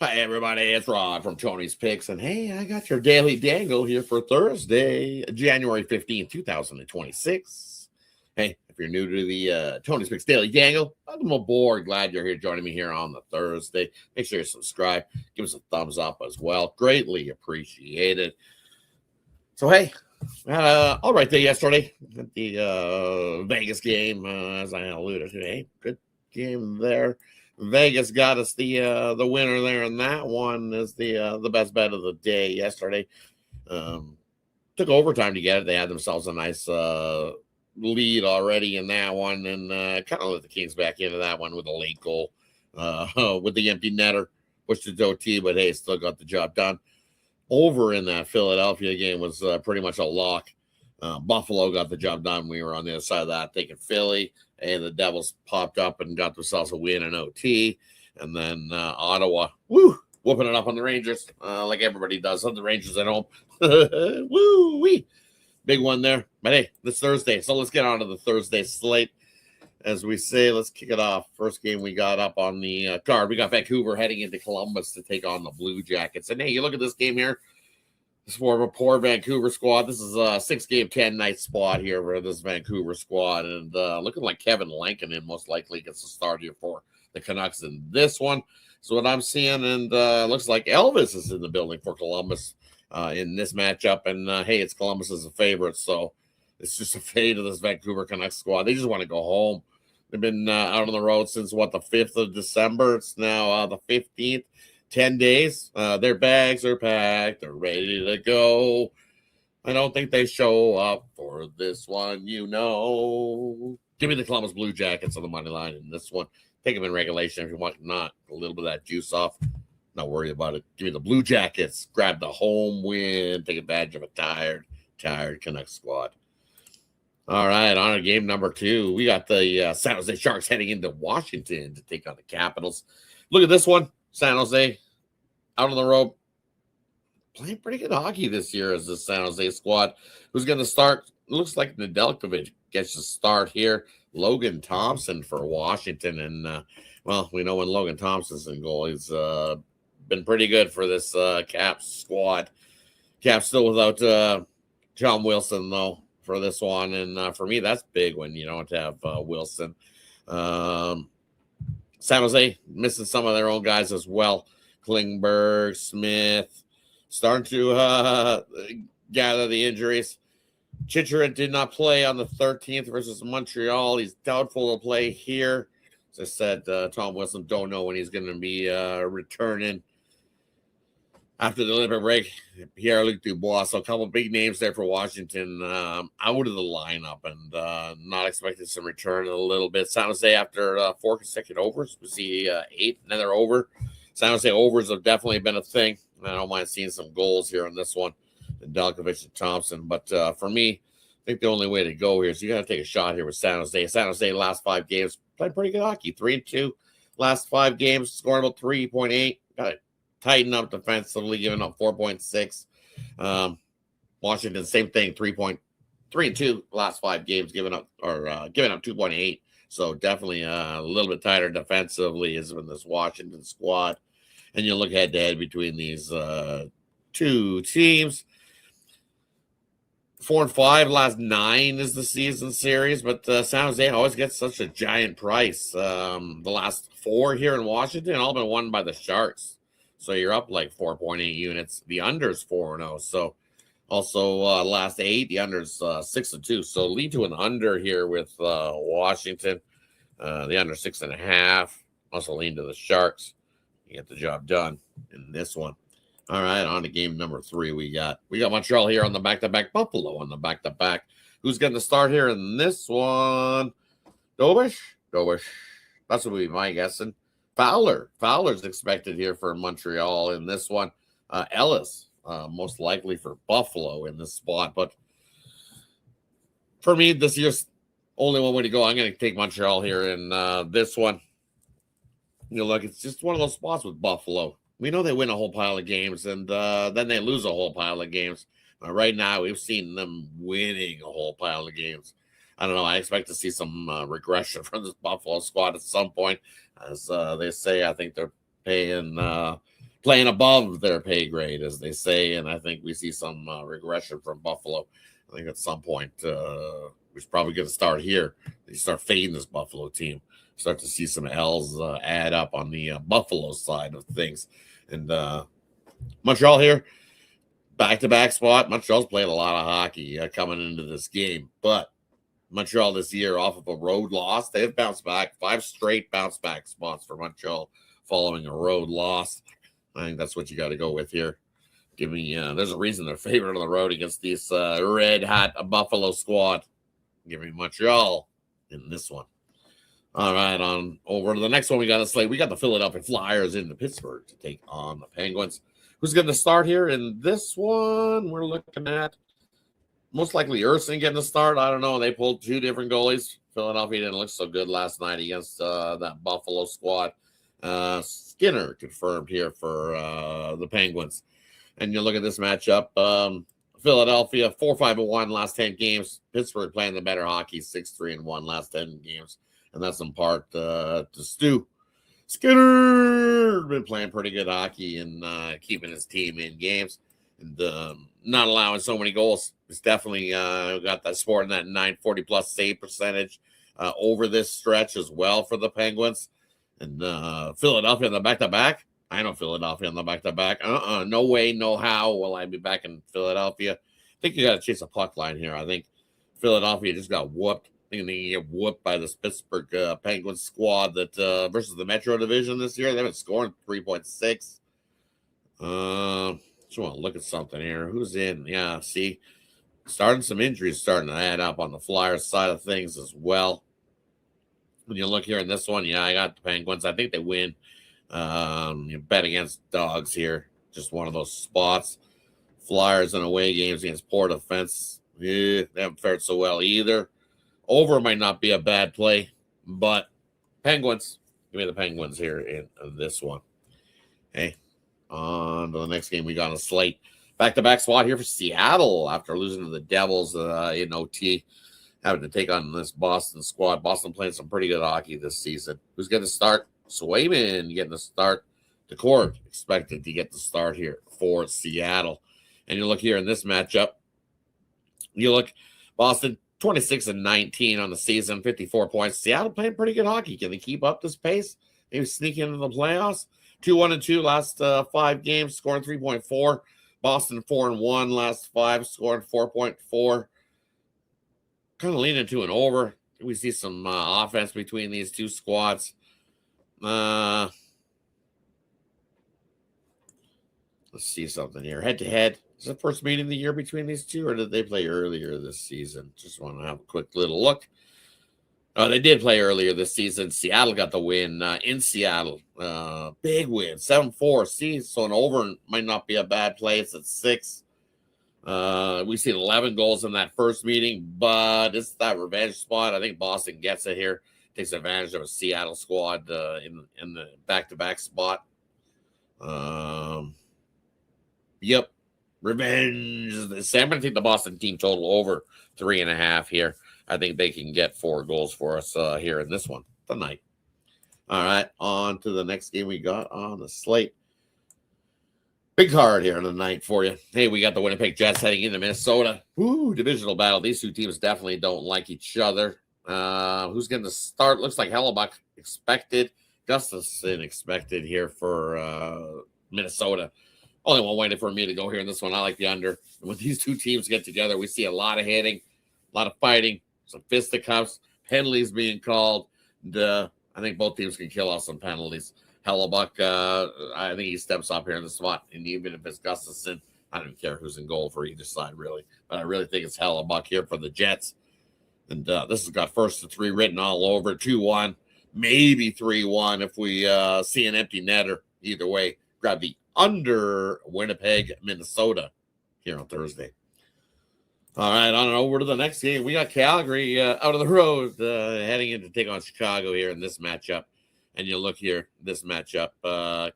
Hi, everybody. It's Rod from Tony's Picks. And hey, I got your Daily Dangle here for Thursday, January 15th, 2026. Hey, if you're new to the Tony's Picks Daily Dangle, welcome aboard. Glad you're here joining me here on the Thursday. Make sure you subscribe. Give us a thumbs up as well. Greatly appreciated. So, hey, all right day yesterday at the Vegas game, as I alluded to. Hey, good game there. Vegas got us the winner there, and that one is the best bet of the day yesterday. Took overtime to get it. They had themselves a nice lead already in that one, and kind of let the Kings back into that one with a late goal with the empty netter. Pushed it to OT, but hey, still got the job done. Over in that Philadelphia game was pretty much a lock. Buffalo got the job done. We were on the other side of that, taking Philly, and the Devils popped up and got themselves a win in OT. And then Ottawa, whooping it up on the Rangers, like everybody does on the Rangers at home. Woo-wee. Big one there. But hey, this Thursday. So let's get on to the Thursday slate. As we say, let's kick it off. First game we got up on the card. We got Vancouver heading into Columbus to take on the Blue Jackets. And hey, you look at this game here. This is more of a poor Vancouver squad. This is a 6-game, 10-night spot here for this Vancouver squad. And looking like Kevin Lankinen most likely gets the start here for the Canucks in this one. So what I'm seeing, and looks like Elvis is in the building for Columbus in this matchup. And hey, it's Columbus as a favorite. So it's just a fate of this Vancouver Canucks squad. They just want to go home. They've been out on the road since, the 5th of December. It's now the 15th. 10 days. Their bags are packed. They're ready to go. I don't think they show up for this one, Give me the Columbus Blue Jackets on the money line in this one. Take them in regulation if you want. Not a little bit of that juice off. Not worry about it. Give me the Blue Jackets. Grab the home win. Take advantage of a tired Canucks squad. All right, on to game number 2. We got the San Jose Sharks heading into Washington to take on the Capitals. Look at this one. San Jose out on the road, playing pretty good hockey this year as the San Jose squad. Who's going to start? Looks like Nedeljkovic gets to start here. Logan Thompson for Washington. And, well, we know when Logan Thompson's in goal, he's been pretty good for this Caps squad. Caps still without John Wilson, though, for this one. And for me, that's big when you don't have Wilson. San Jose missing some of their own guys as well. Klingberg, Smith, starting to gather the injuries. Chicheret did not play on the 13th versus Montreal. He's doubtful to play here. As I said, Tom Wilson don't know when he's going to be returning after the Olympic break. Pierre-Luc Dubois. So a couple of big names there for Washington out of the lineup, and not expecting some return in a little bit. San Jose, after 4 consecutive overs, we see 8, another over. San Jose overs have definitely been a thing. I don't mind seeing some goals here in this one. Nedeljkovic and Thompson. But for me, I think the only way to go here is you got to take a shot here with San Jose. San Jose last 5 games played pretty good hockey. 3-2 last 5 games, scoring about 3.8. Got to tighten up defensively, giving up 4.6. Washington, same thing, 3.3-2 last 5 games, giving up 2.8. So definitely a little bit tighter defensively is in this Washington squad. And you look head to head between these 2 teams. 4-5 last 9 is the season series, but San Jose always gets such a giant price. The last 4 here in Washington all been won by the Sharks. So you're up like 4.8 units. The under's 4-0. So also last 8, the under's 6-2. So lead to an under here with Washington. The under 6.5. Also lean to the Sharks. You get the job done in this one. All right, on to game number 3. We got Montreal here on the back-to-back. Buffalo on the back-to-back. Who's going to start here in this one? Dobish. That's what we might guessing. Fowler's expected here for Montreal in this one. Ellis, most likely for Buffalo in this spot. But for me, this year's only one way to go. I'm going to take Montreal here in this one. Look, it's just one of those spots with Buffalo. We know they win a whole pile of games, and then they lose a whole pile of games. Right now, we've seen them winning a whole pile of games. I don't know. I expect to see some regression from this Buffalo squad at some point. As they say, I think they're paying playing above their pay grade, as they say. And I think we see some regression from Buffalo. I think at some point, we're probably going to start here. They start fading this Buffalo team. Start to see some L's add up on the Buffalo side of things. And Montreal here, back-to-back spot. Montreal's played a lot of hockey coming into this game. But Montreal this year, off of a road loss, they've bounced back. 5 straight bounce-back spots for Montreal following a road loss. I think that's what you got to go with here. Give me, there's a reason they're favored on the road against this red-hot Buffalo squad. Give me Montreal in this one. All right, on over to the next one we got a slate. We got the Philadelphia Flyers into Pittsburgh to take on the Penguins. Who's going to start here in this one? We're looking at most likely Urson getting the start. I don't know. They pulled 2 different goalies. Philadelphia didn't look so good last night against that Buffalo squad. Skinner confirmed here for the Penguins. And you look at this matchup. Philadelphia 4-5-1 last 10 games. Pittsburgh playing the better hockey, 6-3-1 last 10 games. And that's in part to Stu. Skinner been playing pretty good hockey and keeping his team in games and not allowing so many goals. It's definitely got that sport in that 940-plus save percentage over this stretch as well for the Penguins. And Philadelphia on the back-to-back. I know Philadelphia on the back-to-back. No way, no how will I be back in Philadelphia. I think you got to chase a puck line here. I think Philadelphia just got whooped. I think they get whooped by this Pittsburgh Penguins squad that versus the Metro Division this year. They've been scoring 3.6. Just want to look at something here. Who's in? Yeah, see, some injuries starting to add up on the Flyers side of things as well. When you look here in this one, yeah, I got the Penguins. I think they win. You bet against dogs here. Just one of those spots. Flyers in away games against poor defense. Yeah, they haven't fared so well either. Over might not be a bad play, but Penguins. Give me the Penguins here in this one. Okay. On to the next game we got on a slate. Back-to-back spot here for Seattle after losing to the Devils in OT. Having to take on this Boston squad. Boston playing some pretty good hockey this season. Who's getting the start? Swayman getting the start. DeCord expected to get the start here for Seattle. And you look here in this matchup. You look Boston 26-19 on the season, 54 points. Seattle playing pretty good hockey. Can they keep up this pace? Maybe sneak into the playoffs. 2-1-2 last 5 games, scoring 3.4. Boston 4-1 last 5, scoring 4.4. Kind of leaning to an over. We see some offense between these two squads. Let's see something here. Head-to-head. Is it the first meeting of the year between these two, or did they play earlier this season? Just want to have a quick little look. They did play earlier this season. Seattle got the win in Seattle. Big win, 7-4. See, so an over might not be a bad play. It's at 6. We seen 11 goals in that first meeting, but it's that revenge spot. I think Boston gets it here. Takes advantage of a Seattle squad in the back-to-back spot. Yep. Revenge. I'm going to take the Boston team total over 3.5 here. I think they can get 4 goals for us here in this one tonight. All right, on to the next game we got on the slate. Big card here on the night for you. Hey, we got the Winnipeg Jets heading into Minnesota. Ooh, divisional battle. These two teams definitely don't like each other. Who's going to start? Looks like Hellebuck expected. Gustafson expected here for Minnesota. Only one way for me to go here in this one. I like the under. And when these two teams get together, we see a lot of hitting, a lot of fighting, some fisticuffs, penalties being called. I think both teams can kill off some penalties. Hellebuck, I think he steps up here in the spot. And even if it's Gustafson, I don't care who's in goal for either side, really. But I really think it's Hellebuck here for the Jets. And this has got 1-3 written all over. 2-1, maybe 3-1 if we see an empty netter. Either way, grab the under Winnipeg, Minnesota here on Thursday. All right, on and over to the next game. We got Calgary out of the road heading in to take on Chicago here in this matchup. And you look here, this matchup,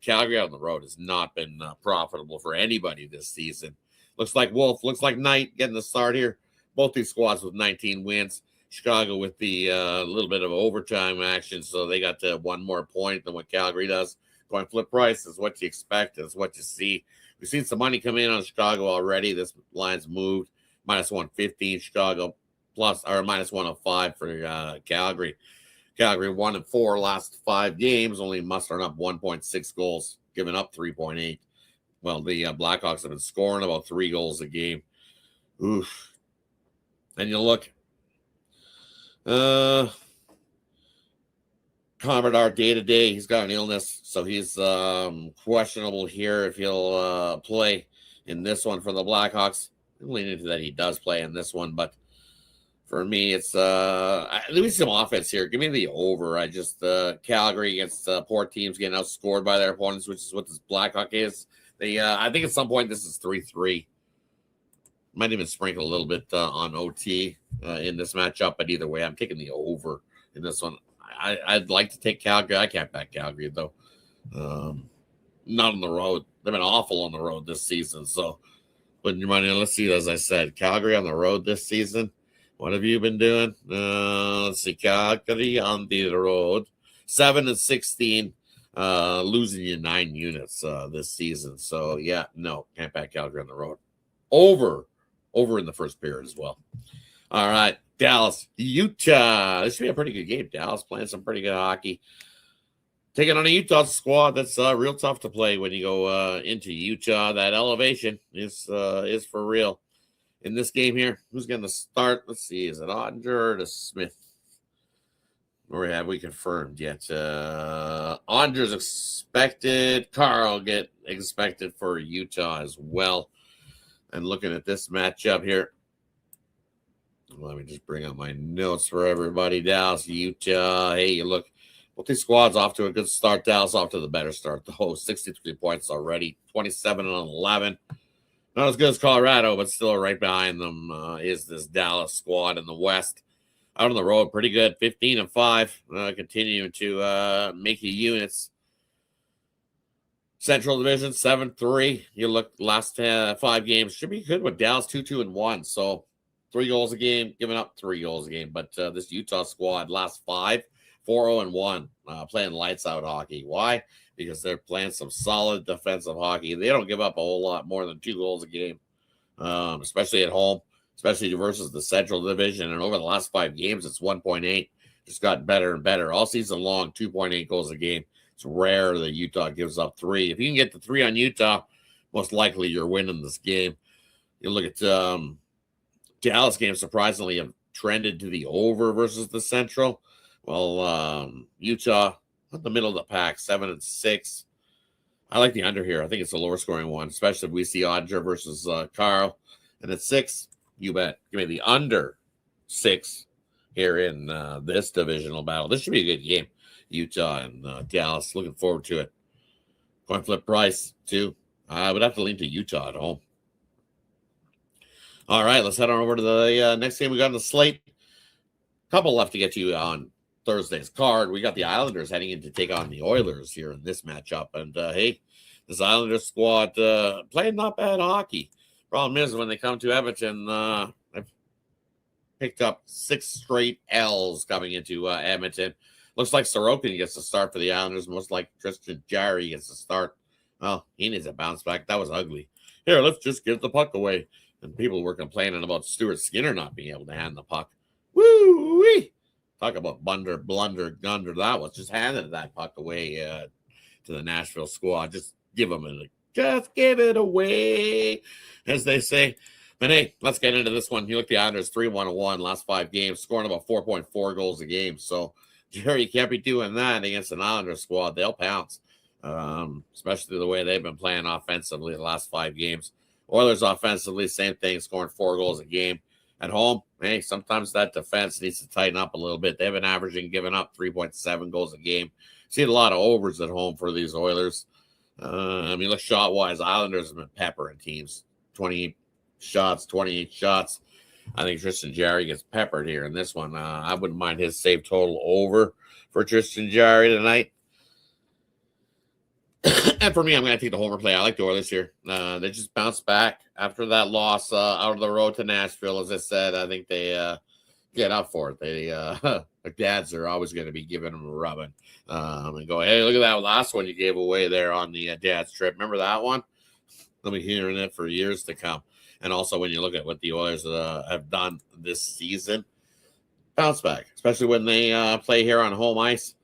Calgary out on the road has not been profitable for anybody this season. Looks like Wolf, looks like Knight getting the start here. Both these squads with 19 wins. Chicago with the little bit of overtime action, so they got one more point than what Calgary does. Coin flip price is what you expect, is what you see. We've seen some money come in on Chicago already. This line's moved. Minus 115 Chicago, plus or minus 105 for Calgary. Calgary 1-4 last 5 games, only mustering up 1.6 goals, giving up 3.8. Well, the Blackhawks have been scoring about 3 goals a game. Oof. And you look, Commodore day-to-day, he's got an illness, so he's questionable here if he'll play in this one for the Blackhawks. I'm leaning into that he does play in this one, but for me, it's leave me some offense here. Give me the over. I just Calgary against poor teams getting outscored by their opponents, which is what this Blackhawk is. They I think at some point this is 3-3. Might even sprinkle a little bit on OT in this matchup, but either way, I'm taking the over in this one. I'd like to take Calgary. I can't back Calgary though. Not on the road. They've been awful on the road this season. So putting your money on, let's see, as I said, Calgary on the road this season. What have you been doing? Let's see, Calgary on the road, 7-16, losing you 9 units this season. So yeah, no, can't back Calgary on the road. Over in the first period as well. All right, Dallas, Utah. This should be a pretty good game. Dallas playing some pretty good hockey. Taking on a Utah squad that's real tough to play when you go into Utah. That elevation is for real. In this game here, who's going to start? Let's see. Is it Ottinger or Smith? Or have we confirmed yet? Ottinger's expected. Carl get expected for Utah as well. And looking at this matchup here, let me just bring up my notes for everybody. Dallas, Utah. Hey, you look, both these squads off to a good start. Dallas off to the better start, though. 63 points already, 27-11. Not as good as Colorado, but still right behind them is this Dallas squad in the West. Out on the road, pretty good, 15-5, continuing to make the units. Central Division, 7-3. You look last 5 games, should be good with Dallas, 2-2-1. So 3 goals a game, giving up 3 goals a game. But this Utah squad, last 5, 4-0-1, playing lights out hockey. Why? Because they're playing some solid defensive hockey. They don't give up a whole lot more than 2 goals a game, especially at home, especially versus the Central Division. And over the last 5 games, it's 1.8. Just got better and better. All season long, 2.8 goals a game. It's rare that Utah gives up 3. If you can get the 3 on Utah, most likely you're winning this game. You look at Dallas games, surprisingly, have trended to the over versus the Central. Well, Utah, in the middle of the pack, 7-6. I like the under here. I think it's a lower scoring one, especially if we see Odger versus Carl. And at 6, you bet. Give me the under 6 here in this divisional battle. This should be a good game. Utah and Dallas. Looking forward to it. Coin flip price, too. I would have to lean to Utah at home. All right, let's head on over to the next game we got on the slate. Couple left to get to on Thursday's card. We got the Islanders heading in to take on the Oilers here in this matchup. And, hey, this Islanders squad playing not bad hockey. Problem is, when they come to Edmonton, they've picked up 6 straight L's coming into Edmonton. Looks like Sorokin gets the start for the Islanders. Most like Tristan Jarry gets the start. Well, he needs a bounce back. That was ugly. Here, let's just give the puck away. And people were complaining about Stuart Skinner not being able to hand the puck. Woo-wee! Talk about blunder, gunder. That was just handing that puck away to the Nashville squad. Just give it away, as they say. But hey, let's get into this one. You look at the Islanders 3-1-1 last 5 games, scoring about 4.4 goals a game. So, Jerry, you can't be doing that against an Islanders squad. They'll pounce, especially the way they've been playing offensively the last 5 games. Oilers offensively, same thing, scoring 4 goals a game. At home, hey, sometimes that defense needs to tighten up a little bit. They've been averaging, giving up 3.7 goals a game. Seen a lot of overs at home for these Oilers. Look shot-wise, Islanders have been peppering teams. 28 shots. I think Tristan Jarry gets peppered here in this one. I wouldn't mind his save total over for Tristan Jarry tonight. And for me, I'm going to take the homer play. I like the Oilers here. They just bounced back after that loss out of the road to Nashville. As I said, I think they get up for it. They Like dads are always going to be giving them a rubbing and go, hey, look at that last one you gave away there on the dad's trip. Remember that one? They'll be hearing it for years to come. And also when you look at what the Oilers have done this season, bounce back, especially when they play here on home ice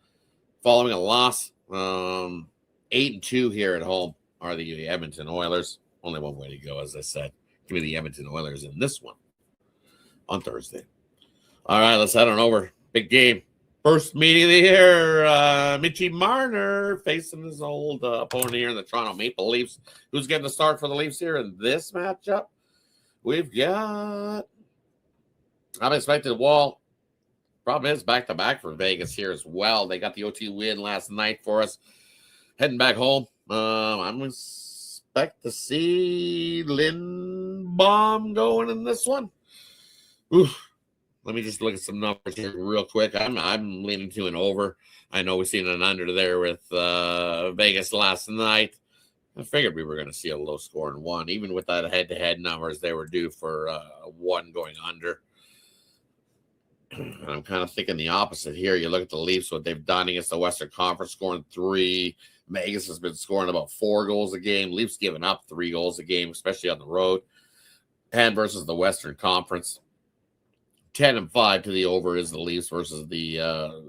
following a loss. 8-2 here at home are the Edmonton Oilers. Only one way to go, as I said. Give me the Edmonton Oilers in this one on Thursday. All right, let's head on over. Big game. First meeting of the year. Mitchie Marner facing his old opponent here in the Toronto Maple Leafs. Who's getting the start for the Leafs here in this matchup? We've got unexpected Wall. Problem is back-to-back for Vegas here as well. They got the OT win last night for us. Heading back home. I'm expect to see Lindbaum going in this one. Oof. Let me just look at some numbers here real quick. I'm leaning to an over. I know we've seen an under there with Vegas last night. I figured we were going to see a low score in one. Even with that head-to-head numbers, they were due for one going under. And I'm kind of thinking the opposite here. You look at the Leafs, what they've done against the Western Conference, scoring 3. Vegas has been scoring about 4 goals a game. Leafs giving up 3 goals a game, especially on the road. And versus the Western Conference. 10-5 to the over is the Leafs versus the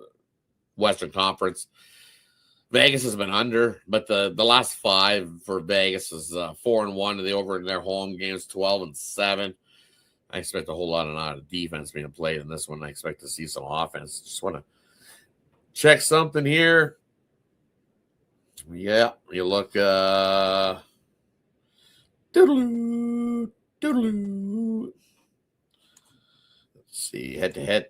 Western Conference. Vegas has been under, but the last 5 for Vegas is 4-1 to the over in their home games, 12-7. I expect a whole lot of defense being played in this one. I expect to see some offense. Just want to check something here. Yeah, you look doodaloo, doodaloo. Let's see, head-to-head.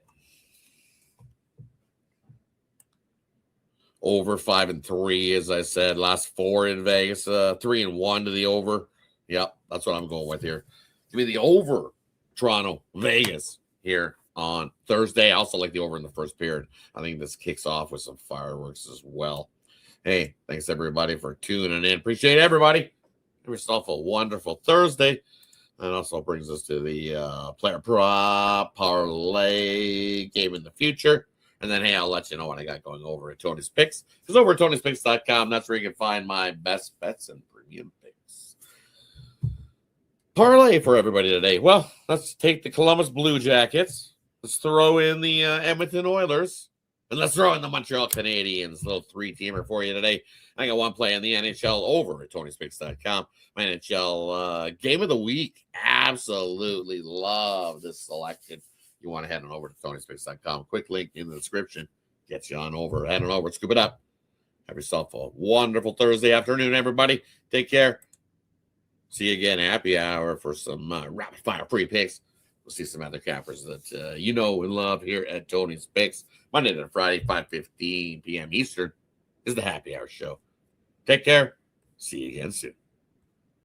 Over 5-3, as I said. Last 4 in Vegas. 3-1 to the over. Yep, that's what I'm going with here. Give me the over, Toronto, Vegas here on Thursday. I also like the over in the first period. I think this kicks off with some fireworks as well. Hey, thanks everybody for tuning in. Appreciate everybody. Have yourself a wonderful Thursday. And also brings us to the player prop parlay game in the future. And then, hey, I'll let you know what I got going over at Tony's Picks. Because over at Tony'sPicks.com, that's where you can find my best bets and premium picks. Parlay for everybody today. Well, let's take the Columbus Blue Jackets. Let's throw in the Edmonton Oilers. And let's throw in the Montreal Canadiens. Little 3-teamer for you today. I got one play in the NHL over at Tony'sPicks.com. My NHL game of the week. Absolutely love this selection. You want to head on over to Tony'sPicks.com. Quick link in the description. Gets you on over. Head on over. Scoop it up. Have yourself a wonderful Thursday afternoon, everybody. Take care. See you again. Happy hour for some rapid fire free picks. We'll see some other cappers that you know and love here at Tony's Picks. Monday to Friday, 5:15 p.m. Eastern is the happy hour show. Take care. See you again soon.